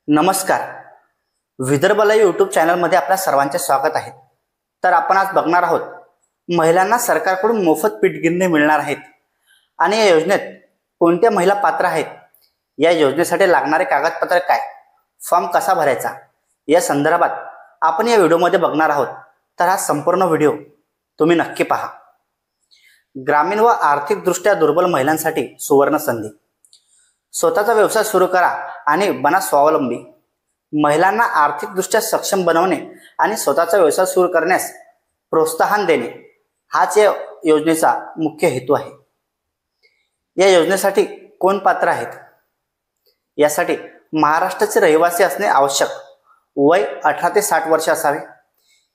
नमस्कार. Vidarbha live YouTube चॅनलमध्ये आपल्या सर्वांचे स्वागत आहे. तर आपण आज बघणार आहोत महिलांना सरकारकडून मोफत पीठ गिरणी मिळणार आहेत आणि या योजनेत कोणत्या महिला पात्र आहेत, या योजनेसाठी लागणारे कागदपत्र काय, फॉर्म कसा भरायचा, या संदर्भात आपण या व्हिडिओमध्ये बघणार आहोत. तर हा संपूर्ण व्हिडिओ तुम्ही नक्की पहा. ग्रामीण व आर्थिकदृष्ट्या दुर्बल महिलांसाठी सुवर्ण संधी. स्वतःचा व्यवसाय सुरू करा आणि बना स्वावलंबी. महिलांना आर्थिकदृष्ट्या सक्षम बनवणे आणि स्वतःचा व्यवसाय सुरू करण्यास प्रोत्साहन देणे हाच या योजनेचा मुख्य हेतू आहे. या योजनेसाठी कोण पात्र आहेत? यासाठी महाराष्ट्राचे रहिवासी असणे आवश्यक. वय 18 ते 60 वर्ष असावे.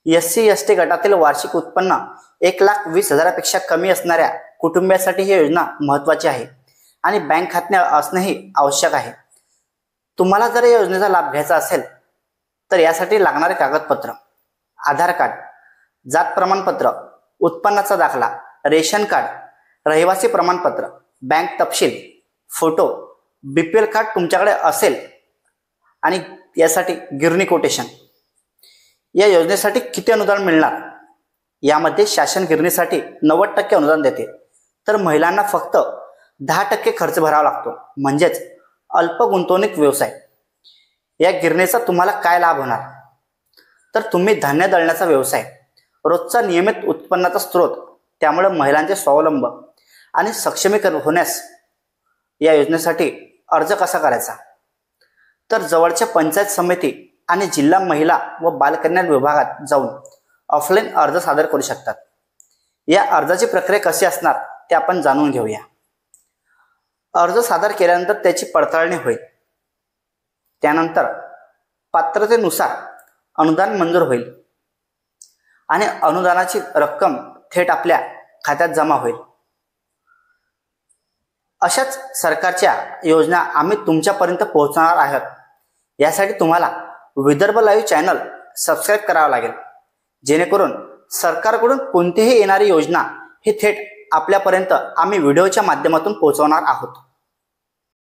SC ST गटातील वार्षिक उत्पन्न 1,20,000पेक्षा कमी असणाऱ्या कुटुंबियासाठी ही योजना महत्त्वाची आहे आणि बँक खाते असणेही आवश्यक आहे. तुम्हाला जर या योजनेचा लाभ घ्यायचा असेल तर यासाठी लागणारे कागदपत्र: आधार कार्ड, जात प्रमाणपत्र, उत्पन्नाचा दाखला, रेशन कार्ड, रहिवासी प्रमाणपत्र, बँक तपशील, फोटो, BPL कार्ड तुमच्याकडे असेल आणि यासाठी गिरणी कोटेशन. या योजनेसाठी किती अनुदान मिळणार? यामध्ये शासन गिरणीसाठी 90% अनुदान देते, तर महिलांना फक्त 10% खर्च भरावा लागतो, म्हणजेच अल्प गुंतवणूक व्यवसाय. या गिरणीचा तुम्हाला काय लाभ होणार? तर तुम्ही धान्य दळण्याचा व्यवसाय, रोजचा नियमित उत्पन्नाचा स्रोत. त्यामुळे महिलांचे स्वावलंब आणि सक्षमीकरण होण्यास या योजनेसाठी अर्ज कसा करायचा? तर जवळच्या पंचायत समिती आणि जिल्हा महिला व बालकल्याण विभागात जाऊन ऑफलाईन अर्ज सादर करू शकतात. या अर्जाची प्रक्रिया कशी असणार ते आपण जाणून घेऊया. अर्ज सादर केल्यानंतर त्याची पडताळणी होईल. त्यानंतर पात्रतेनुसार अनुदान मंजूर होईल आणि अनुदानाची रक्कम थेट आपल्या खात्यात जमा होईल. अशाच सरकारच्या योजना आम्ही तुमच्यापर्यंत पोहोचवणार आहोत. यासाठी तुम्हाला विदर्भ लाईव्ह चॅनल सबस्क्राईब करावं लागेल, जेणेकरून सरकारकडून कोणतीही येणारी योजना ही थेट आपल्यापर्यंत आम्ही व्हिडिओच्या माध्यमातून पोहोचवणार आहोत.